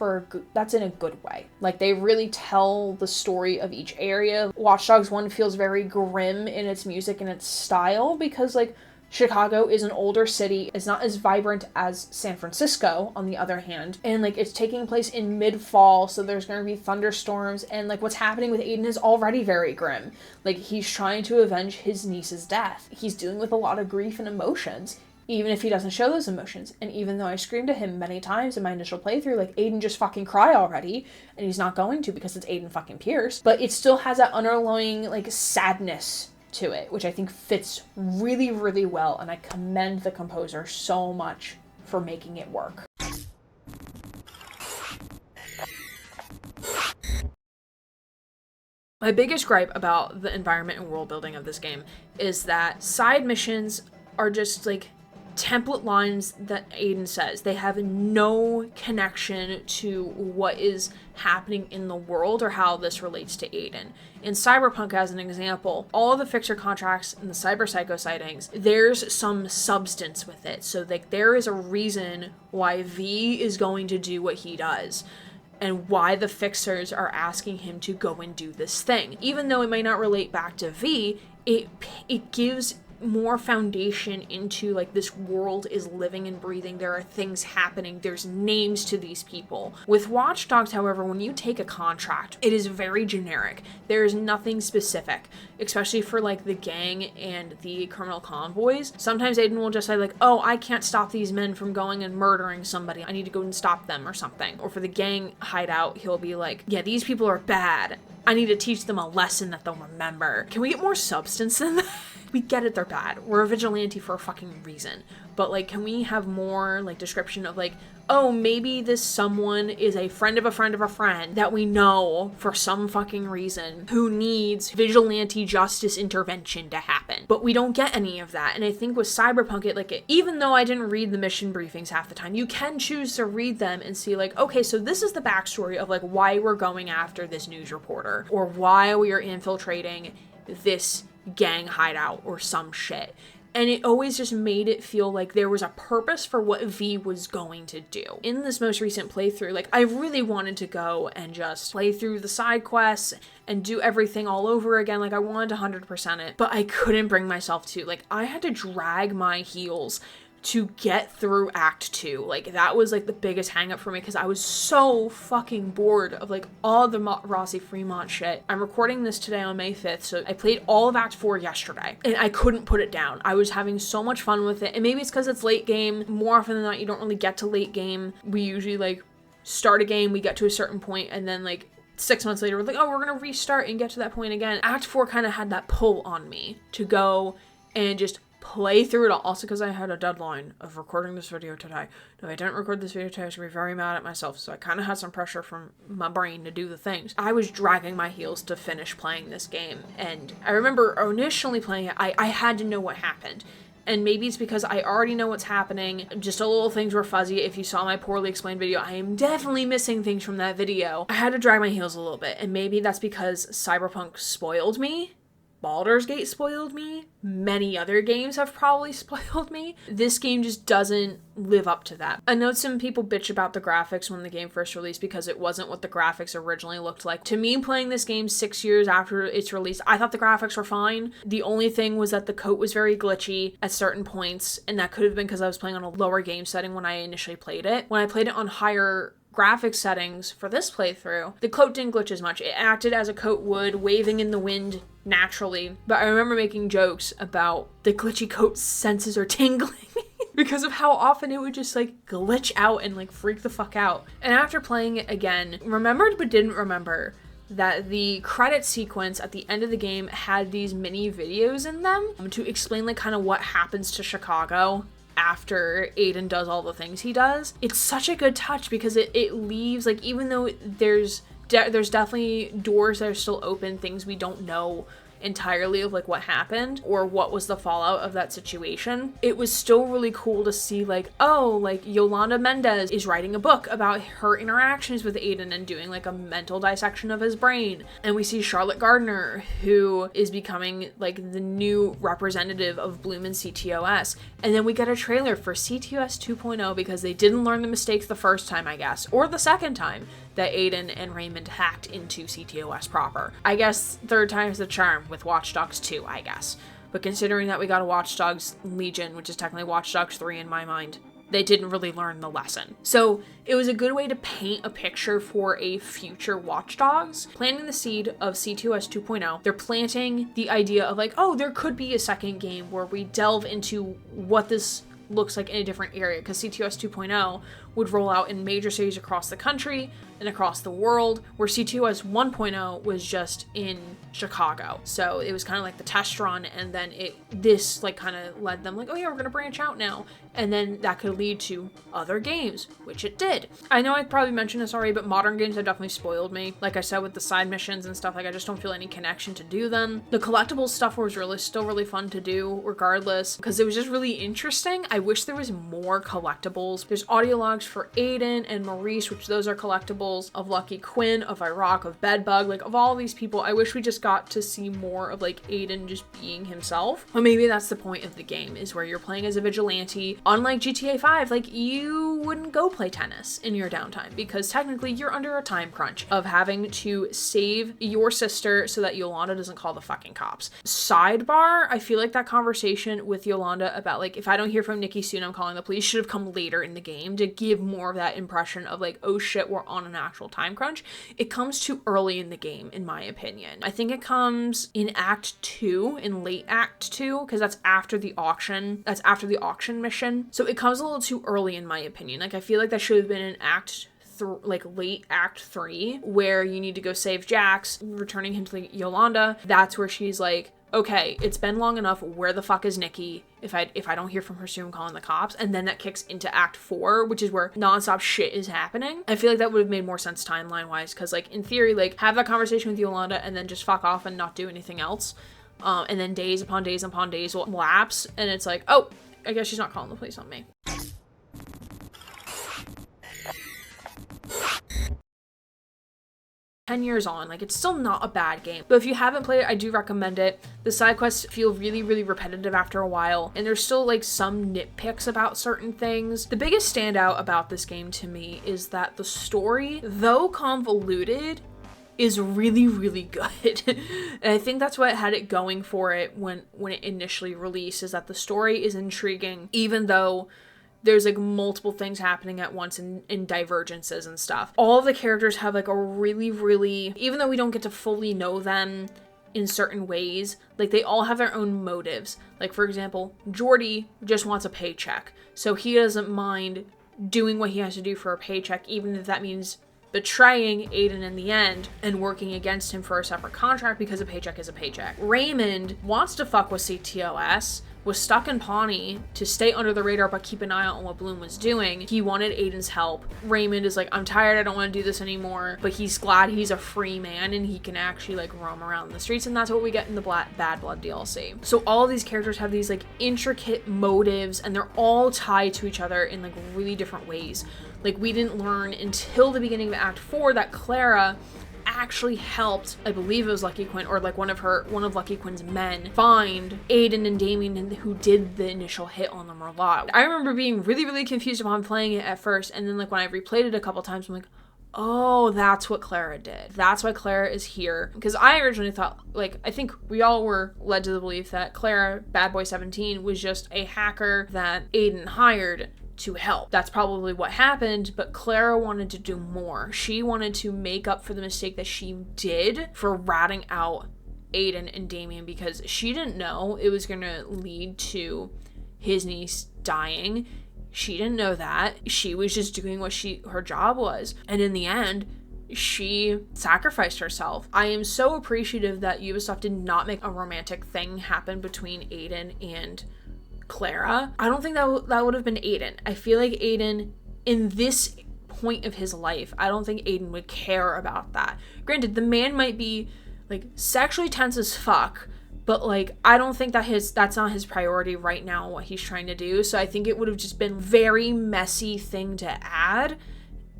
in a good way. Like, they really tell the story of each area. Watch Dogs 1 feels very grim in its music and its style because like Chicago is an older city. It's not as vibrant as San Francisco, on the other hand. And, like, it's taking place in mid-fall, so there's going to be thunderstorms, and, like, what's happening with Aiden is already very grim. Like, he's trying to avenge his niece's death. He's dealing with a lot of grief and emotions, even if he doesn't show those emotions. And even though I screamed at him many times in my initial playthrough, like, Aiden, just fucking cry already, and he's not going to because it's Aiden fucking Pierce, but it still has that underlying, like, sadness to it, which I think fits really, really well, and I commend the composer so much for making it work. My biggest gripe about the environment and world building of this game is that side missions are just like template lines that Aiden says. They have no connection to what is happening in the world or how this relates to Aiden. In Cyberpunk, as an example, all of the fixer contracts and the cyber psycho sightings, there's some substance with it. So like there is a reason why V is going to do what he does, and why the fixers are asking him to go and do this thing. Even though it might not relate back to V, it gives more foundation into like this world is living and breathing. There are things happening. There's names to these people. With Watch Dogs, however, when you take a contract, it is very generic. There is nothing specific, especially for like the gang and the criminal convoys. Sometimes Aiden will just say like, oh, I can't stop these men from going and murdering somebody. I need to go and stop them or something. Or for the gang hideout, he'll be like, yeah, these people are bad. I need to teach them a lesson that they'll remember. Can we get more substance than that? We get it, they're bad. We're a vigilante for a fucking reason. But, like, can we have more, like, description of, like, oh, maybe this someone is a friend of a friend of a friend that we know for some fucking reason who needs vigilante justice intervention to happen. But we don't get any of that. And I think with Cyberpunk, even though I didn't read the mission briefings half the time, you can choose to read them and see, like, okay, so this is the backstory of, like, why we're going after this news reporter, or why we are infiltrating this gang hideout or some shit. And it always just made it feel like there was a purpose for what V was going to do. In this most recent playthrough, like, I really wanted to go and just play through the side quests and do everything all over again. Like, I wanted to 100% it, but I couldn't bring myself to. Like, I had to drag my heels to get through Act 2. Like, that was, like, the biggest hang up for me because I was so fucking bored of, like, all the Rossi Fremont shit. I'm recording this today on May 5th, so I played all of Act 4 yesterday, and I couldn't put it down. I was having so much fun with it, and maybe it's because it's late game. More often than not, you don't really get to late game. We usually, like, start a game, we get to a certain point, and then, like, 6 months later, we're like, oh, we're gonna restart and get to that point again. Act 4 kind of had that pull on me to go and just play through it all. Also because I had a deadline of recording this video today. If I didn't record this video today, I was going to be very mad at myself, so I kind of had some pressure from my brain to do the things. I was dragging my heels to finish playing this game, and I remember initially playing it, I had to know what happened. And maybe it's because I already know what's happening. Just a little things were fuzzy. If you saw my poorly explained video, I am definitely missing things from that video. I had to drag my heels a little bit, and maybe that's because Cyberpunk spoiled me. Baldur's Gate spoiled me. Many other games have probably spoiled me. This game just doesn't live up to that. I know some people bitch about the graphics when the game first released because it wasn't what the graphics originally looked like. To me, playing this game 6 years after its release, I thought the graphics were fine. The only thing was that the coat was very glitchy at certain points, and that could have been because I was playing on a lower game setting when I initially played it. When I played it on higher graphics settings for this playthrough, the coat didn't glitch as much. It acted as a coat would, waving in the wind naturally. But I remember making jokes about the glitchy coat senses are tingling because of how often it would just like glitch out and like freak the fuck out. And after playing it again, remembered but didn't remember that the credit sequence at the end of the game had these mini videos in them to explain like kind of what happens to Chicago after Aiden does all the things he does. It's such a good touch because it leaves, like, even though there's definitely doors that are still open, things we don't know entirely of like what happened or what was the fallout of that situation, it was still really cool to see like, oh, like Yolanda Mendez is writing a book about her interactions with Aiden and doing like a mental dissection of his brain. And we see Charlotte Gardner, who is becoming like the new representative of Bloom and CTOS. And then we get a trailer for CTOS 2.0 because they didn't learn the mistakes the first time, I guess, or the second time that Aiden and Raymond hacked into CTOS proper. I guess third time's the charm with Watch Dogs 2, I guess. But considering that we got a Watch Dogs Legion, which is technically Watch Dogs 3 in my mind, they didn't really learn the lesson. So it was a good way to paint a picture for a future Watch Dogs. Planting the seed of CTOS 2.0, they're planting the idea of like, oh, there could be a second game where we delve into what this looks like in a different area, because CTOS 2.0 would roll out in major cities across the country and across the world, where CTOS 1.0 was just in Chicago. So it was kind of like the test run, and then this like kind of led them like, oh yeah, we're gonna branch out now, and then that could lead to other games, which it did. I know I probably mentioned this already, but modern games have definitely spoiled me. Like I said, with the side missions and stuff, like I just don't feel any connection to do them. The collectibles stuff was still really fun to do regardless, because it was just really interesting. I wish there was more collectibles. There's audio logs for Aiden and Maurice, which those are collectibles, of Lucky Quinn, of Iraq, of Bedbug, like of all these people. I wish we just got to see more of like Aiden just being himself. But maybe that's the point of the game, is where you're playing as a vigilante. Unlike GTA 5, like you wouldn't go play tennis in your downtime because technically you're under a time crunch of having to save your sister so that Yolanda doesn't call the fucking cops. Sidebar, I feel like that conversation with Yolanda about like, if I don't hear from Nikki soon, I'm calling the police, should have come later in the game to give more of that impression of like, oh shit, we're on an actual time crunch. It comes too early in the game, in my opinion. I think it comes in Act 2, in late Act 2, because that's after the auction. That's after the auction mission. So it comes a little too early, in my opinion. Like, I feel like that should have been in late Act 3, where you need to go save Jax, returning him to like, Yolanda. That's where she's like, okay, it's been long enough. Where the fuck is Nikki? If I don't hear from her soon, I'm calling the cops. And then that kicks into Act 4, which is where nonstop shit is happening. I feel like that would have made more sense timeline-wise, because like in theory, like have that conversation with Yolanda and then just fuck off and not do anything else. And then days upon days upon days will lapse, and it's like, oh, I guess she's not calling the police on me. 10 years on, like it's still not a bad game. But if you haven't played it, I do recommend it. The side quests feel really, really repetitive after a while, and there's still like some nitpicks about certain things. The biggest standout about this game to me is that the story, though convoluted, is really, really good. And I think that's what had it going for it when it initially released, is that the story is intriguing, even though there's like multiple things happening at once in divergences and stuff. All of the characters have like a really, really, even though we don't get to fully know them in certain ways, like they all have their own motives. Like for example, Jordy just wants a paycheck, so he doesn't mind doing what he has to do for a paycheck, even if that means betraying Aiden in the end and working against him for a separate contract because a paycheck is a paycheck. Raymond wants to fuck with CTOS, was stuck in Pawnee to stay under the radar but keep an eye out on what Bloom was doing. He wanted Aiden's help. Raymond is like, I'm tired, I don't want to do this anymore, but he's glad he's a free man and he can actually like roam around the streets, and that's what we get in the Bad Blood DLC. So all of these characters have these like intricate motives and they're all tied to each other in like really different ways. Like, we didn't learn until the beginning of Act 4 that Clara actually helped, I believe it was Lucky Quinn, or like one of Lucky Quinn's men, find Aiden and Damien, who did the initial hit on the Merlot. I remember being really, really confused upon playing it at first, and then like when I replayed it a couple times, I'm like, oh, that's what Clara did. That's why Clara is here. Because I originally thought, like, I think we all were led to the belief that Clara, Bad Boy 17, was just a hacker that Aiden hired to help. That's probably what happened, but Clara wanted to do more. She wanted to make up for the mistake that she did for ratting out Aiden and Damien, because she didn't know it was going to lead to his niece dying. She didn't know that. She was just doing what her job was. And in the end, she sacrificed herself. I am so appreciative that Ubisoft did not make a romantic thing happen between Aiden and Clara. I don't think that would have been Aiden. I feel like Aiden, in this point of his life, I don't think Aiden would care about that. Granted, the man might be like sexually tense as fuck, but like I don't think that's not his priority right now, what he's trying to do. So I think it would have just been very messy thing to add,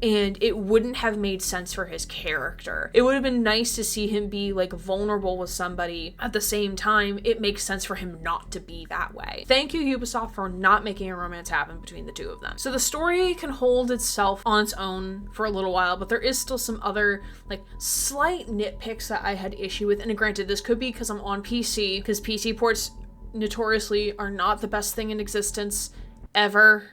and it wouldn't have made sense for his character. It would have been nice to see him be like vulnerable with somebody. At the same time, it makes sense for him not to be that way. Thank you, Ubisoft, for not making a romance happen between the two of them. So the story can hold itself on its own for a little while, but there is still some other like slight nitpicks that I had issue with. And granted, this could be because I'm on PC, because PC ports notoriously are not the best thing in existence ever.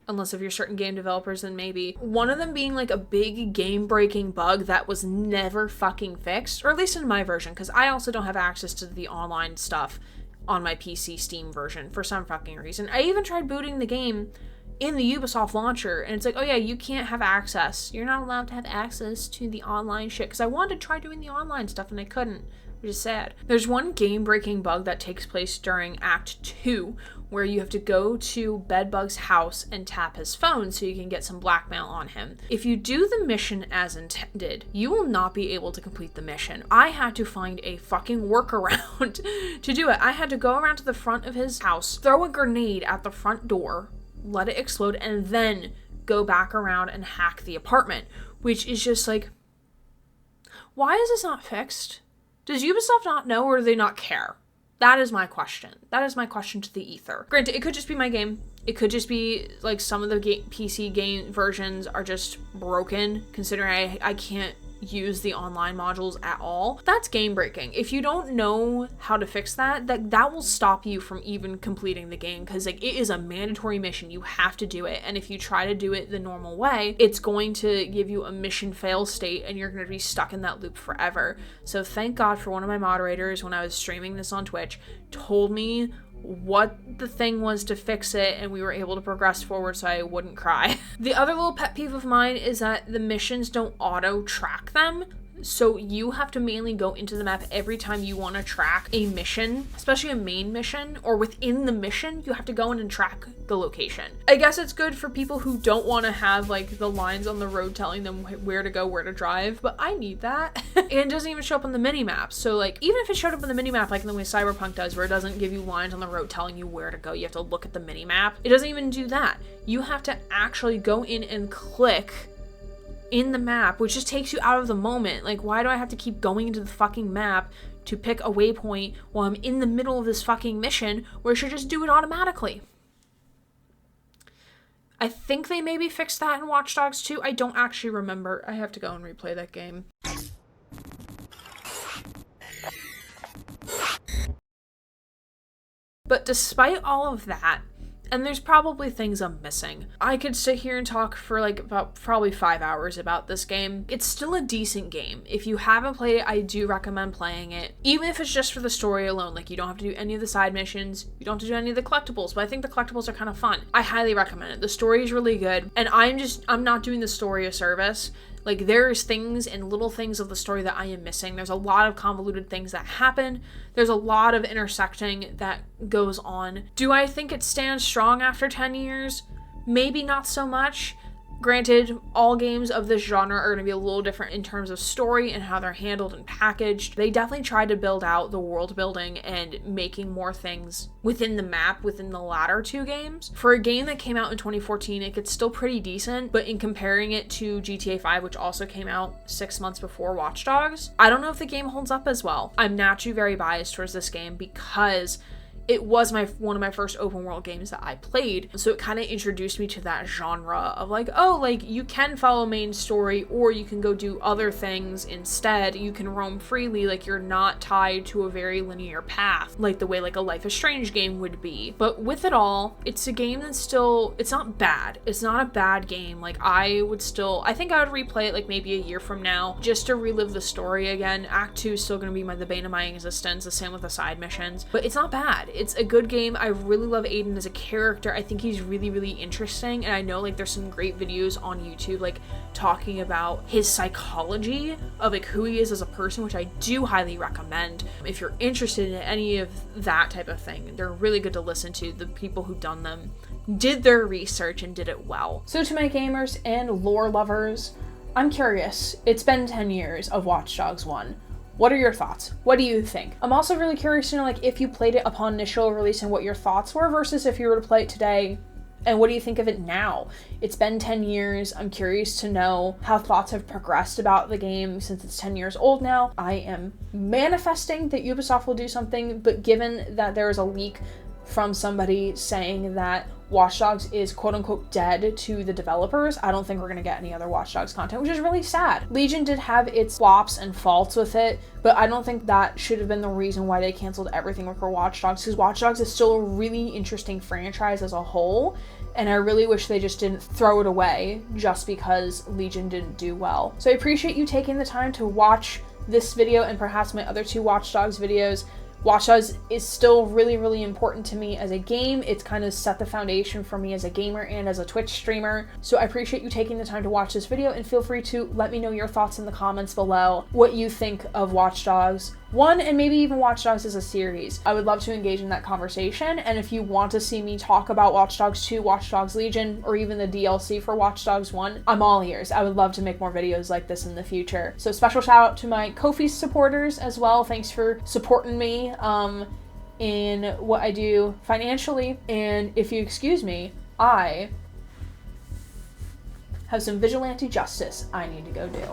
Unless if you're certain game developers, then maybe. One of them being like a big game-breaking bug that was never fucking fixed, or at least in my version, because I also don't have access to the online stuff on my PC Steam version for some fucking reason. I even tried booting the game in the Ubisoft launcher, and it's like, oh yeah, you can't have access. You're not allowed to have access to the online shit, because I wanted to try doing the online stuff and I couldn't, which is sad. There's one game-breaking bug that takes place during Act 2, where you have to go to Bedbug's house and tap his phone so you can get some blackmail on him. If you do the mission as intended, you will not be able to complete the mission. I had to find a fucking workaround to do it. I had to go around to the front of his house, throw a grenade at the front door, let it explode, and then go back around and hack the apartment, which is just like, why is this not fixed? Does Ubisoft not know, or do they not care? That is my question. That is my question to the ether. Granted, it could just be my game. It could just be like some of the PC game versions are just broken, considering I can't use the online modules at all. That's game breaking. If you don't know how to fix that will stop you from even completing the game, because like it is a mandatory mission. You have to do it, and if you try to do it the normal way, it's going to give you a mission fail state and you're going to be stuck in that loop forever. So thank God for one of my moderators, when I was streaming this on Twitch, told me what the thing was to fix it, and we were able to progress forward so I wouldn't cry. The other little pet peeve of mine is that the missions don't auto track them. So you have to mainly go into the map every time you want to track a mission, especially a main mission, or within the mission, you have to go in and track the location. I guess it's good for people who don't want to have like the lines on the road telling them where to go, where to drive, but I need that. And it doesn't even show up on the mini-map. So like, even if it showed up on the mini-map like in the way Cyberpunk does, where it doesn't give you lines on the road telling you where to go, you have to look at the mini-map. It doesn't even do that. You have to actually go in and click in the map, which just takes you out of the moment. Like, why do I have to keep going into the fucking map to pick a waypoint while I'm in the middle of this fucking mission, where it should just do it automatically? I think they maybe fixed that in Watch Dogs 2. I don't actually remember. I have to go and replay that game. But despite all of that, and there's probably things I'm missing, I could sit here and talk for like about probably 5 hours about this game. It's still a decent game. If you haven't played it, I do recommend playing it, even if it's just for the story alone. Like, you don't have to do any of the side missions, you don't have to do any of the collectibles, but I think the collectibles are kind of fun. I highly recommend it. The story is really good, and I'm not doing the story a service. Like, there's things and little things of the story that I am missing. There's a lot of convoluted things that happen. There's a lot of intersecting that goes on. Do I think it stands strong after 10 years? Maybe not so much. Granted, all games of this genre are going to be a little different in terms of story and how they're handled and packaged. They definitely tried to build out the world building and making more things within the map within the latter two games. For a game that came out in 2014, it gets still pretty decent, but in comparing it to GTA 5, which also came out 6 months before Watch Dogs, I don't know if the game holds up as well. I'm naturally very biased towards this game because it was one of my first open world games that I played, so it kind of introduced me to that genre of like, oh, like you can follow main story or you can go do other things instead. You can roam freely, like you're not tied to a very linear path, like the way like a Life is Strange game would be. But with it all, it's a game that's still, it's not bad. It's not a bad game. Like I think I would replay it like maybe a year from now just to relive the story again. Act 2 is still going to be the bane of my existence, the same with the side missions, but it's not bad. It's a good game. I really love Aiden as a character. I think he's really, really interesting, and I know like there's some great videos on YouTube like talking about his psychology of like who he is as a person, which I do highly recommend if you're interested in any of that type of thing. They're really good to listen to. The people who done them did their research and did it well. So to my gamers and lore lovers, I'm curious. It's been 10 years of Watch Dogs 1. What are your thoughts? What do you think? I'm also really curious to know like if you played it upon initial release and what your thoughts were versus if you were to play it today, and what do you think of it now? It's been 10 years. I'm curious to know how thoughts have progressed about the game since it's 10 years old now. I am manifesting that Ubisoft will do something, but given that there is a leak from somebody saying that Watch Dogs is quote-unquote dead to the developers, I don't think we're going to get any other Watch Dogs content, which is really sad. Legion did have its flops and faults with it, but I don't think that should have been the reason why they canceled everything for Watch Dogs, because Watch Dogs is still a really interesting franchise as a whole, and I really wish they just didn't throw it away just because Legion didn't do well. So I appreciate you taking the time to watch this video and perhaps my other two Watch Dogs videos. Watch Dogs is still really, really important to me as a game. It's kind of set the foundation for me as a gamer and as a Twitch streamer. So I appreciate you taking the time to watch this video, and feel free to let me know your thoughts in the comments below, what you think of Watch Dogs 1 and maybe even Watch Dogs as a series. I would love to engage in that conversation, and if you want to see me talk about Watch Dogs 2, Watch Dogs Legion, or even the DLC for Watch Dogs 1, I'm all ears. I would love to make more videos like this in the future. So special shout out to my Ko-fi supporters as well. Thanks for supporting me in what I do financially, and if you excuse me, I have some vigilante justice I need to go do.